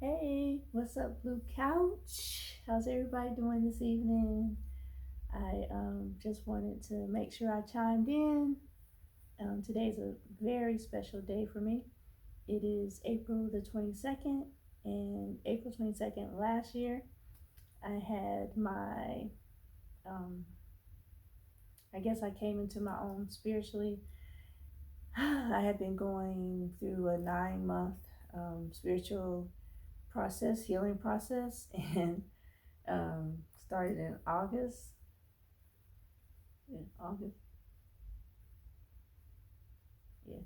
Hey, what's up, Blue Couch? How's everybody doing this evening? I just wanted to make sure I chimed in. Today's a very special day for me. It is April the 22nd, and April 22nd last year, I had um, I guess I came into my own spiritually. I had been going through a 9 month spiritual process, healing process, and started in August. Yeah, August. Yeah,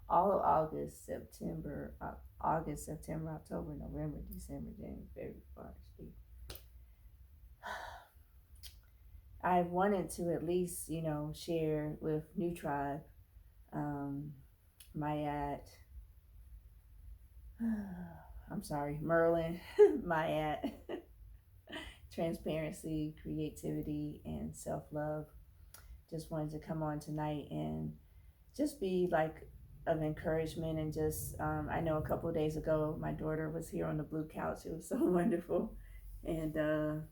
all of August, August, September, October, November, December, January, February, March, April. I wanted to at least, share with New Tribe, um, Mayat, I'm sorry, Merlin, Mayat, transparency, creativity, and self love. Just wanted to come on tonight and just be like of encouragement and just I know a couple of days ago my daughter was here on the blue couch. It was so wonderful, and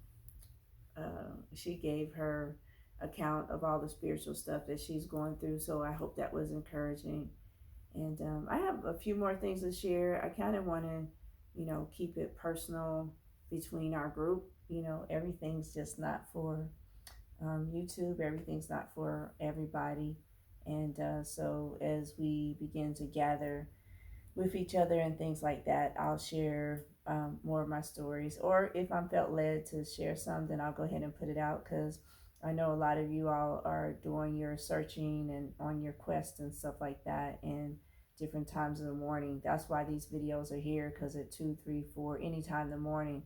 she gave her account of all the spiritual stuff that she's going through. So I hope that was encouraging. And I have a few more things to share. I kind of want to, keep it personal between our group. Everything's just not for YouTube. Everything's not for everybody. And so as we begin to gather with each other and things like that, I'll share more of my stories. Or if I'm felt led to share some, then I'll go ahead and put it out because I know a lot of you all are doing your searching and on your quest and stuff like that, and different times of the morning. That's why these videos are here, because at 2, 3, 4, any time in the morning,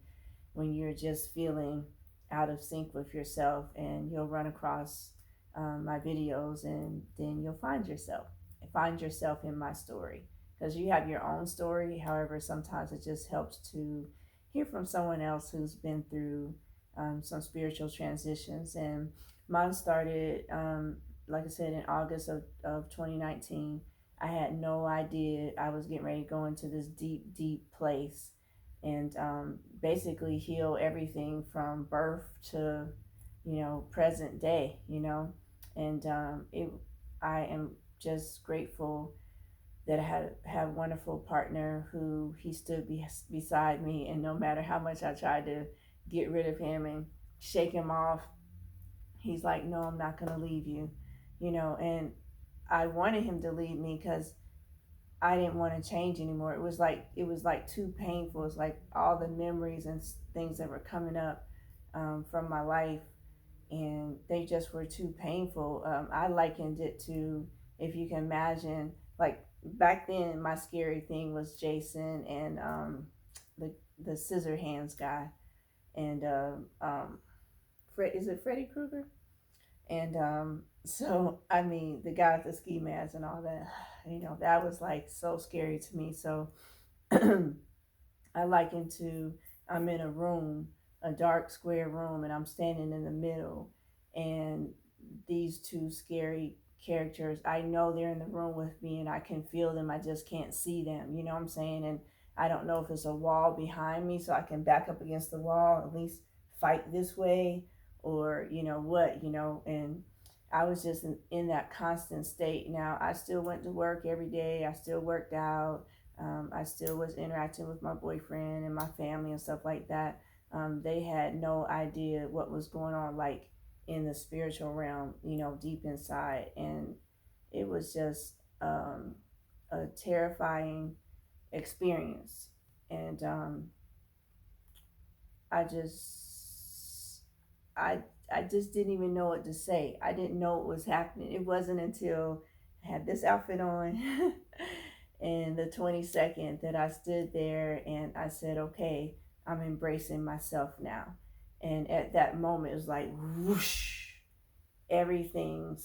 when you're just feeling out of sync with yourself, and you'll run across my videos, and then you'll find yourself in my story, because you have your own story. However, sometimes it just helps to hear from someone else who's been through some spiritual transitions. And mine started, like I said, in August of 2019. I had no idea I was getting ready to go into this deep, deep place and basically heal everything from birth to, present day, and I am just grateful that I had a wonderful partner who he stood beside me, and no matter how much I tried to get rid of him and shake him off, he's like, "No, I'm not gonna leave you," And I wanted him to leave me because I didn't want to change anymore. It was like too painful. It's like all the memories and things that were coming up from my life, and they just were too painful. I likened it to, if you can imagine, like back then, my scary thing was Jason and the the scissor hands guy, and is it Freddy Krueger? And so I mean, the guy with the ski mask and all that, that was like so scary to me. So I liken to, I'm in a room, a dark square room, and I'm standing in the middle, and these two scary characters, I know they're in the room with me, and I can feel them. I just can't see them. You know what I'm saying? And I don't know if it's a wall behind me, so I can back up against the wall, at least fight this way, or what, and I was just in that constant state. Now, I still went to work every day. I still worked out. I still was interacting with my boyfriend and my family and stuff like that. They had no idea what was going on, like in the spiritual realm, deep inside. And it was just a terrifying experience. And I just, I, I just didn't even know what to say. I didn't know what was happening. It wasn't until I had this outfit on and the 22nd that I stood there and I said, okay, I'm embracing myself now. And at that moment, it was like whoosh, everything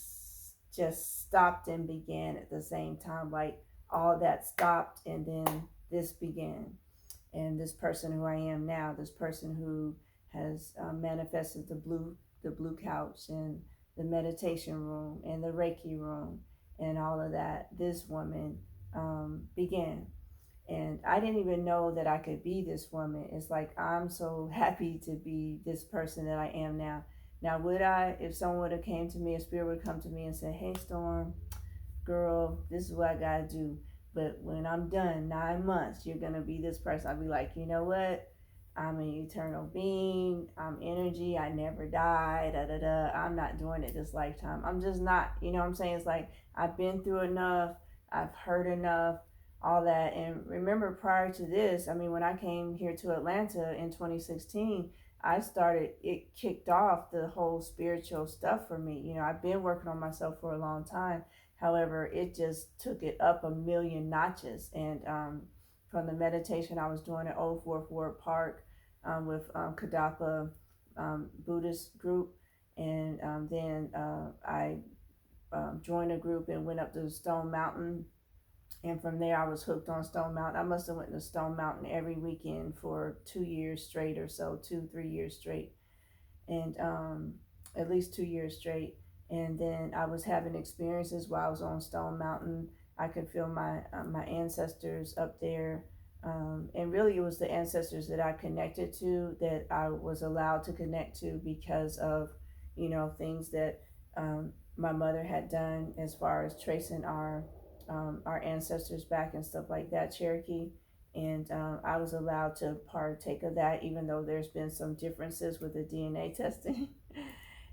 just stopped and began at the same time. Like all that stopped, and then this began. And this person who I am now, this person who has manifested the blue couch and the meditation room and the Reiki room and all of that, this woman began. And I didn't even know that I could be this woman. It's like I'm so happy to be this person that I am now. Now, would I, if someone would have came to me, a spirit would come to me and said, "Hey, Storm, girl, this is what I gotta do. But when I'm done, 9 months, you're gonna be this person." I'd be like, you know what? I'm an eternal being. I'm energy. I never die. Da da da. I'm not doing it this lifetime. I'm just not. You know what I'm saying? It's like I've been through enough. I've heard enough. All that. And remember, prior to this, I mean, when I came here to Atlanta in 2016, I started. It kicked off the whole spiritual stuff for me. You know, I've been working on myself for a long time. However, it just took it up a million notches. And from the meditation I was doing at Old Fourth Ward Park with Kadapa Buddhist group, and then I joined a group and went up to Stone Mountain. And from there, I was hooked on Stone Mountain. I must have went to Stone Mountain every weekend for 2 years straight or so, 2, 3 years straight, and at least 2 years straight. And then I was having experiences while I was on Stone Mountain. I could feel my ancestors up there, and really it was the ancestors that I connected to, that I was allowed to connect to because of things that my mother had done as far as tracing our ancestors back and stuff like that, Cherokee. And I was allowed to partake of that, even though there's been some differences with the DNA testing.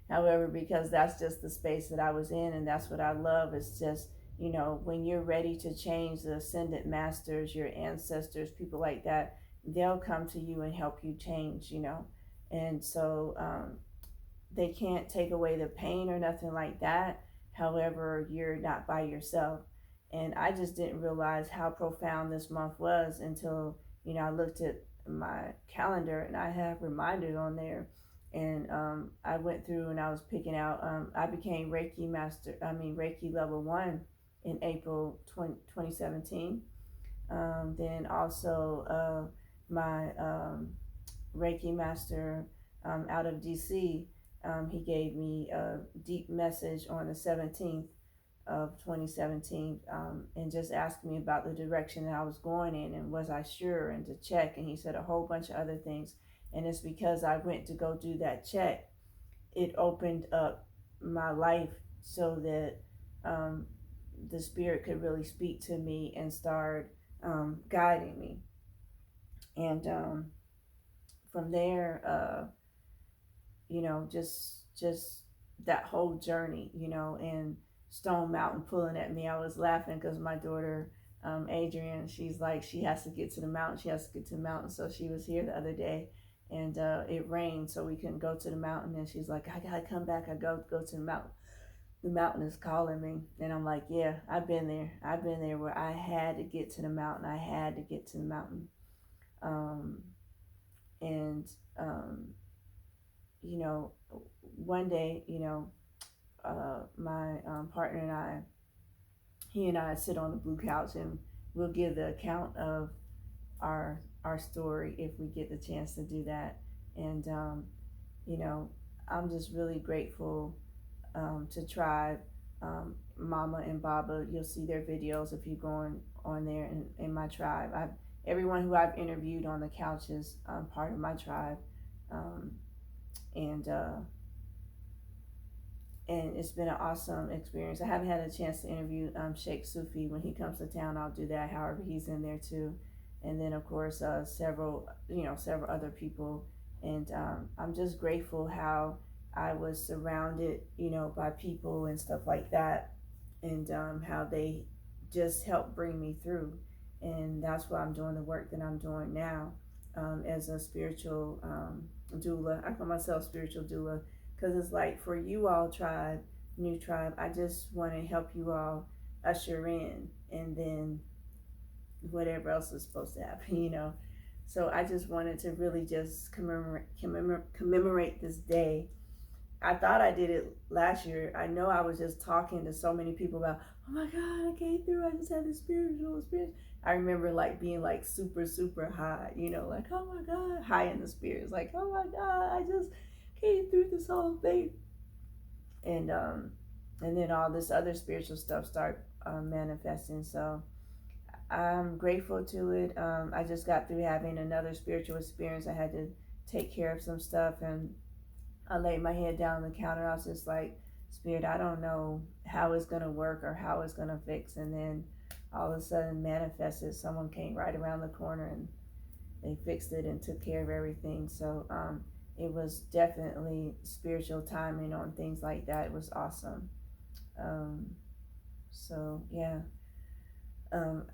However, because that's just the space that I was in, and that's what I love. It's just, when you're ready to change, the ascendant masters, your ancestors, people like that, they'll come to you and help you change. And so they can't take away the pain or nothing like that. However, you're not by yourself. And I just didn't realize how profound this month was until, I looked at my calendar and I have reminders on there. And I went through and I was picking out, I became Reiki level 1 in April 2017. Then also my Reiki master out of DC, he gave me a deep message on the 17th of 2017, and just asked me about the direction that I was going in and was I sure, and to check. And he said a whole bunch of other things. And it's because I went to go do that check, it opened up my life so that the spirit could really speak to me and start guiding me. And from there, just that whole journey, and Stone Mountain pulling at me. I was laughing because my daughter, Adrian, she's like, she has to get to the mountain. She has to get to the mountain. So she was here the other day, and it rained, so we couldn't go to the mountain. And she's like, I gotta come back. I go to the mountain. The mountain is calling me. And I'm like, yeah, I've been there. I've been there where I had to get to the mountain. I had to get to the mountain. And one day, my partner and he and I sit on the blue couch, and we'll give the account of our story if we get the chance to do that. And I'm just really grateful to Tribe, Mama and Baba. You'll see their videos if you go on there in my tribe. Everyone who I've interviewed on the couch is part of my tribe, and it's been an awesome experience. I haven't had a chance to interview Sheikh Sufi. When he comes to town, I'll do that. However, he's in there too, and then of course several other people. And I'm just grateful how I was surrounded, by people and stuff like that, and how they just helped bring me through. And that's why I'm doing the work that I'm doing now, as a spiritual doula. I call myself spiritual doula because it's like, for you all, tribe, new tribe, I just want to help you all usher in, and then whatever else is supposed to happen. So I just wanted to really just commemorate this day. I thought I did it last year. I know I was just talking to so many people about, oh my God, I came through. I just had this spiritual experience. I remember being super, super high, like, oh my God, high in the spirits. Like, oh my God, I just came through this whole thing. And then all this other spiritual stuff started manifesting. So I'm grateful to it. I just got through having another spiritual experience. I had to take care of some stuff, and I laid my head down on the counter. I was just like, Spirit, I don't know how it's going to work or how it's going to fix. And then all of a sudden manifested. Someone came right around the corner and they fixed it and took care of everything. So it was definitely spiritual timing on things like that. It was awesome. Um, so yeah,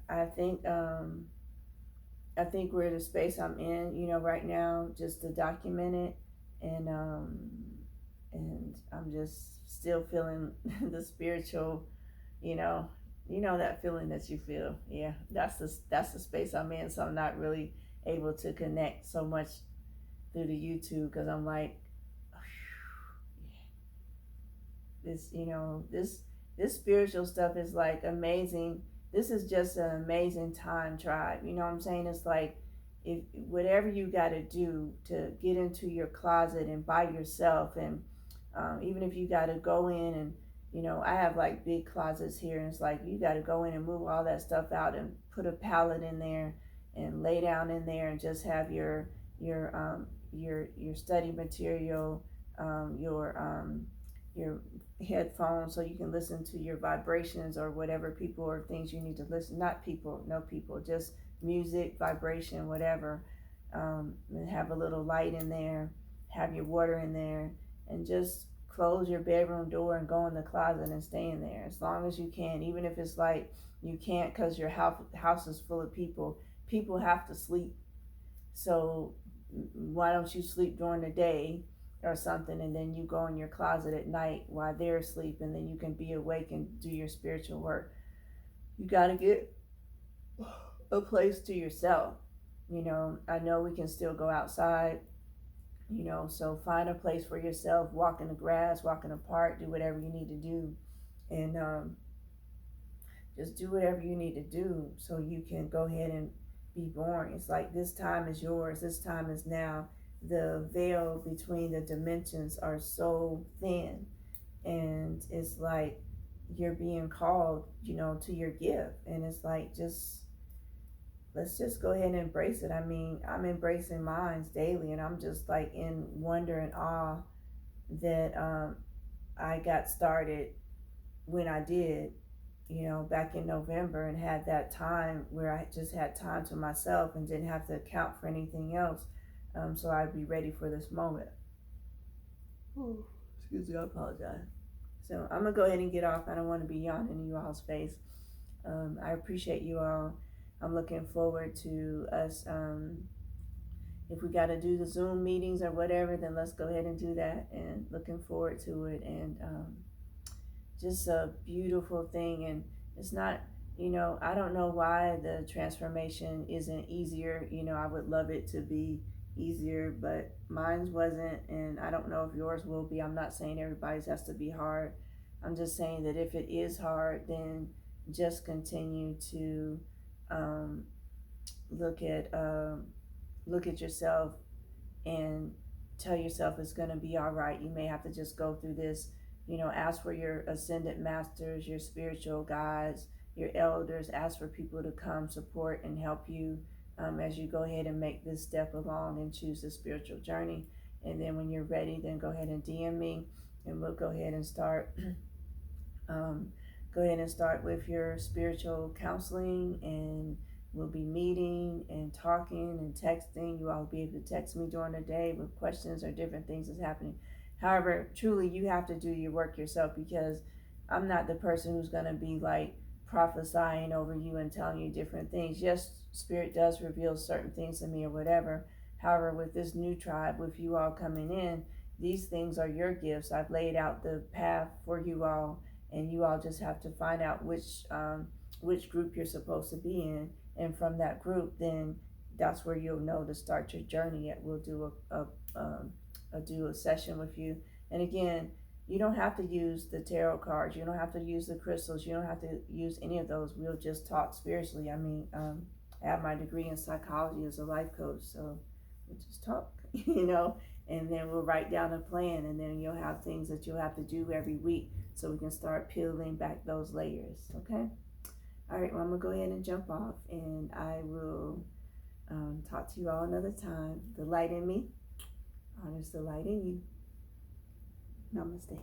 I think we're in the space I'm in, right now, just to document it, and I'm just still feeling the spiritual, you know, that feeling that you feel. Yeah, that's the space I'm in. So I'm not really able to connect so much through the YouTube because I'm like, this, this spiritual stuff is like amazing. This is just an amazing time, tribe. You know what I'm saying? It's like, if whatever you got to do to get into your closet and by yourself, and even if you got to go in and, I have like big closets here, and it's like you got to go in and move all that stuff out and put a pallet in there and lay down in there and just have your study material, your headphones, so you can listen to your vibrations or whatever people or things you need to listen. Not people, no people, just music, vibration, whatever. And have a little light in there, have your water in there, and just close your bedroom door and go in the closet and stay in there as long as you can. Even if it's like you can't because your house is full of people. People have to sleep. So why don't you sleep during the day or something, and then you go in your closet at night while they're asleep, and then you can be awake and do your spiritual work. You got to get a place to yourself. I know we can still go outside, so find a place for yourself, walk in the grass, walk in the park, do whatever you need to do, and just do whatever you need to do so you can go ahead and be born. It's like this time is yours, this time is now. The veil between the dimensions are so thin, and it's like you're being called, to your gift, and it's like, let's just go ahead and embrace it. I mean, I'm embracing mine daily, and I'm just like in wonder and awe that I got started when I did, back in November, and had that time where I just had time to myself and didn't have to account for anything else. So I'd be ready for this moment. Ooh, excuse me, I apologize. So I'm gonna go ahead and get off. I don't want to be yawning in you all's face. I appreciate you all. I'm looking forward to us. If we got to do the Zoom meetings or whatever, then let's go ahead and do that. And looking forward to it. And just a beautiful thing. And it's not, I don't know why the transformation isn't easier. I would love it to be easier, but mine's wasn't, and I don't know if yours will be. I'm not saying everybody's has to be hard. I'm just saying that if it is hard, then just continue to look at yourself and tell yourself it's going to be all right. You may have to just go through this. Ask for your ascended masters, your spiritual guides, your elders. Ask for people to come support and help you as you go ahead and make this step along and choose the spiritual journey. And then when you're ready, then go ahead and DM me, and we'll go ahead and start. Go ahead and start with your spiritual counseling, and we'll be meeting and talking and texting. You all will be able to text me during the day with questions or different things that's happening. However, truly, you have to do your work yourself, because I'm not the person who's going to be like prophesying over you and telling you different things. Yes, Spirit does reveal certain things to me or whatever. However, with this new tribe, with you all coming in, these things are your gifts. I've laid out the path for you all, and you all just have to find out which group you're supposed to be in, and from that group, then that's where you'll know to start your journey. We'll do a session with you, and again, you don't have to use the tarot cards. You don't have to use the crystals. You don't have to use any of those. We'll just talk spiritually. I mean, I have my degree in psychology as a life coach, so we'll just talk, and then we'll write down a plan, and then you'll have things that you'll have to do every week so we can start peeling back those layers, okay? All right, well, I'm going to go ahead and jump off, and I will talk to you all another time. The light in me honors the light in you. Namaste.